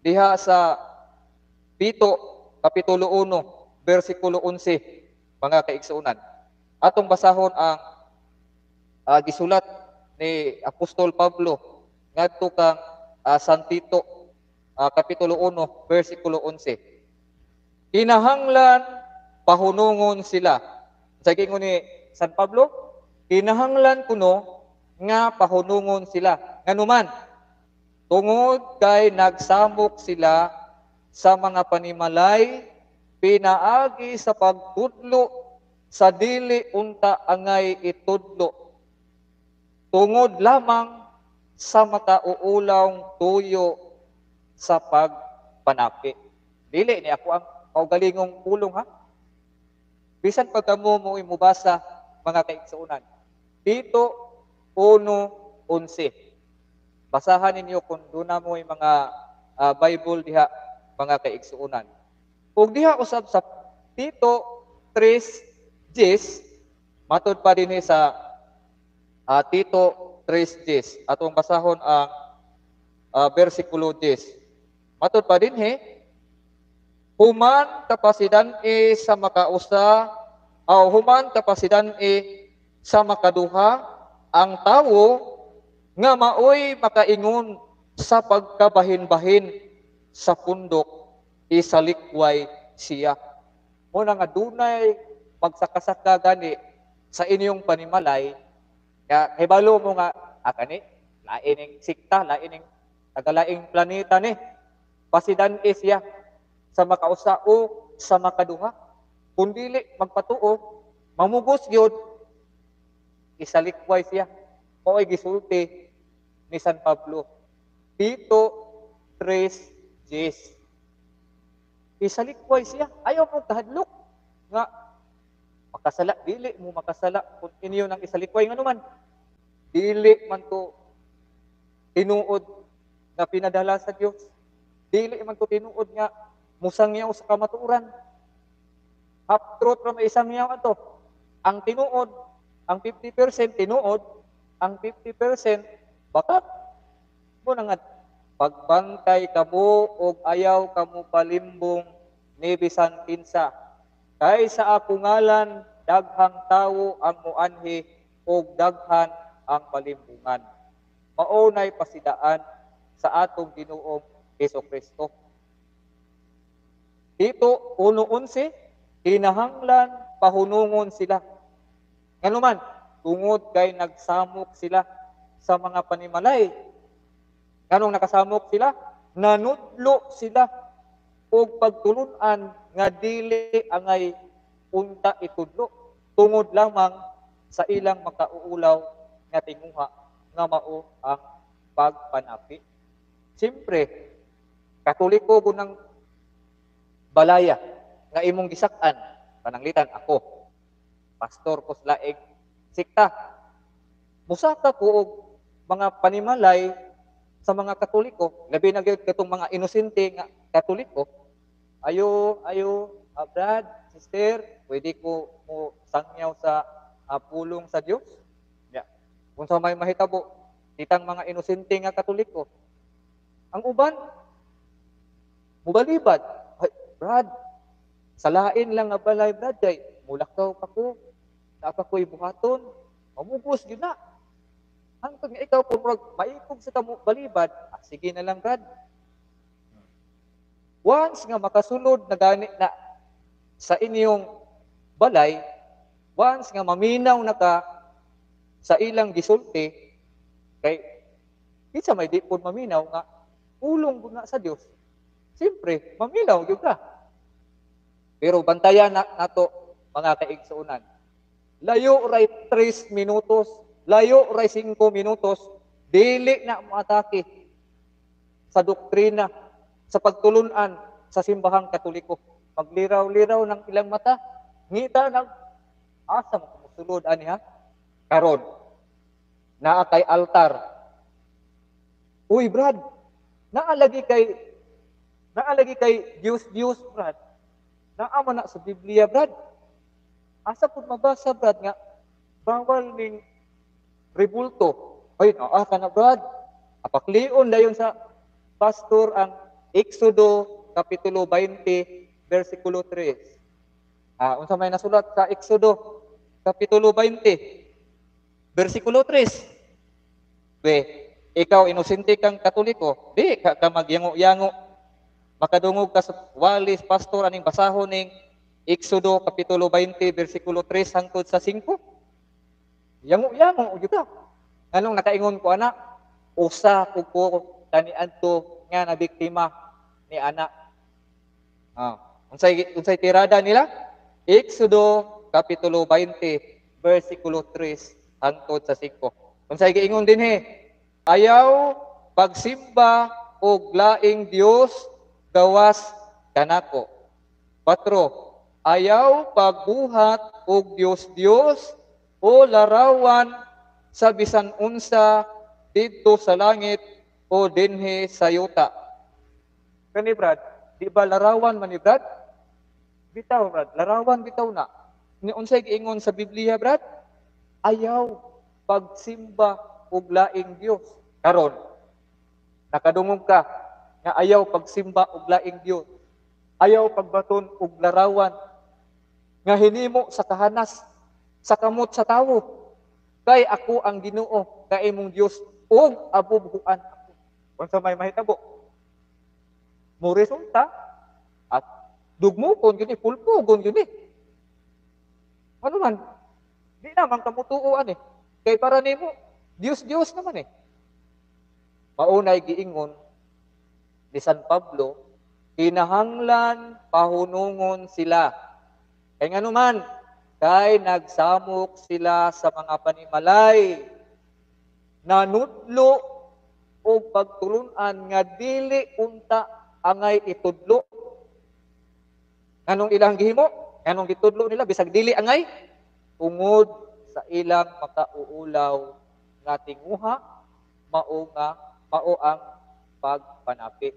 diha sa Tito, Kapitulo 1, versikulo 11, mga kaigsuunan. Atong basahon ang gisulat ni Apostol Pablo ngadto kang San Tito, Kapitulo 1, versikulo 11. Kinahanglan pahunungon sila. Sa gingon ni San Pablo, kinahanglan kuno nga pahunungon sila. Nganuman, tungod kay nagsamok sila sa mga panimalay, pinaagi sa pagtudlo sa dili unta angay itudlo. Tungod lamang sa makauulaw tuyo sa pagpanapi. Dili ni ako ang kaugalingong pulong ha. Bisan pagkamo mo imubasa mga kaigsuunan. Tito 1:11. Basahan ninyo kung doon mo yung mga Bible diha, mga kaigsuunan. Kung diha usab sa Tito 3:10, matod pa din sa Tito 3:10. Atong basahon ang versikulo 10. Matod pa din human kapasidan sa makausa, human kapasidan sa makaduha, ang tawo nga maoy makaingon sa pagkabahin-bahin sa pundok, isalikway siya. Muna nga dunay magsakasaka gani sa inyong panimalay, nga hibalo mo nga, kani, lain ng sikta, lain ng tagalaing planeta ni, pasidan siya sa makausa o sa makaduha. Kung dili magpatuo, mamugos yun, isalikway siya. O ay gisulti ni San Pablo. Tito 3:10. Isalikway siya. Ayaw mo kahadlok. Nga, makasala, dili mo makasala kung inyo ng isalikway. Nga naman, dili man to tinuod na pinadala sa Diyos. Dili man to tinuod nga musangyaw sa kamatuuran. Half truth ra may isangyaw ato. Ang tinuod, ang 50% tinuod, ang 50% bakat. Muna nga, pagbantay kamo o ayaw kamo palimbong ni bisan kinsa. Kay sa ako ngalan, daghang tawo ang muanhi o daghan ang palimbungan. Maunay pasidaan sa atong Ginoong Hesukristo. Dito, 1:11, kinahanglan pahunungon sila. Nganuman, tungod kay nagsamok sila sa mga panimalay. Nganong nakasamok sila? Nanudlo sila og pagtulunan nga dili angay unta itudlo, tungod lamang sa ilang makauulaw nga tinguha nga mao ang pagpanapi. Siyempre, Katoliko bunang balaya nga imong gisak-an, pananglitan ako, pastor ko sa laing sikta. Musaka ko og mga panimalay sa mga Katoliko, labi na gyud katong mga inosente nga Katoliko. Ayo, brad, sister, pwede ko mo sangyaw sa pulong sa Dios. Yeah. Kung sa may mahitabo, titang mga inosente nga Katoliko. Ang uban, mubalibad. Ay, brad, salain lang nga balay, brad, kay mulakaw pa ko, dapat ko'y buhaton, mamugos yun na. Hangtod nga ikaw, kung maikog sa tamo balibad, sige na lang, brad. Once nga makasunod na gani na sa inyong balay, once nga maminaw na ka sa ilang gisulti, kay kinsa may di po maminaw nga, ulong po na sa Dios. Siyempre, maminaw yun ka. Pero bantayan na nato mga kaigsuunan. Layo ray 3 minutos, layo ray 5 minutos, dili na maatake sa doktrina, sa pagtulunan sa simbahang Katoliko. Magliraw-liraw ng ilang mata, ngita ng asa mo kumusulod ani ha? Karon, naa kay altar. Uy, brad, naalagi kay Diyos, brad. Naama na sa Biblia, brad. Asa pud mabasa, brad, nga bawal ning rebulto. Ay, naa ka na, brad. Apaklion dayon sa pastor ang Exodo Kapitulo 20, versikulo 3. Unsa may nasulat sa Exodo Kapitulo 20, versikulo 3. We, ikaw inosente kang Katoliko, di ka magyango-yango. Makadungog ka sa walis, pastor, aning basahon ning Exodo Kapitulo 20, versikulo 3 hangtod sa 5. Yango-yango, yun ka. Anong nakaingon ko, anak? Usa ko taniadto nga na biktima ni anak. Unsay tirada nila? Exodo Kapitulo 20, versikulo 3 hangtod sa 5. Unsay giingon dinhi? Ayaw pagsimba og laing Dios gawas kanako. 4. Ayaw pagbuhat og Dios o larawan sa bisan unsa didto sa langit o dinhi sa yuta. Kani Brad, di ba larawan man ni Brad? Bitaw Brad, larawan bitaw na. Ni unsay giingon sa Biblia Brad? Ayaw pagsimba og laing Dios. Karon, nakadungog ka nga ayaw pagsimba og laing Dios. Ayaw pagbaton og larawan nga hinimo sa kahanas, sa kamot sa tawo. Kay ako ang Ginoo, kay imong Dios ug abubuhan ako. Unsa may mahitabo? Mo resulta at dugmukon gini, pulpugon gini. Ano man? Di naman kamutuoan eh. Kay para nimo, Dios naman eh. Maunay giingon ni San Pablo, kinahanglan pahunungon sila. Kay nga naman, kay nagsamok sila sa mga panimalay, nanudlo o pagtulunan nga dili unta angay itudlo. Anong ilang gihimo? Anong gitudlo nila? Bisag dili angay? Tungod sa ilang makauulaw nga tinguha, mao ang pagpanapi.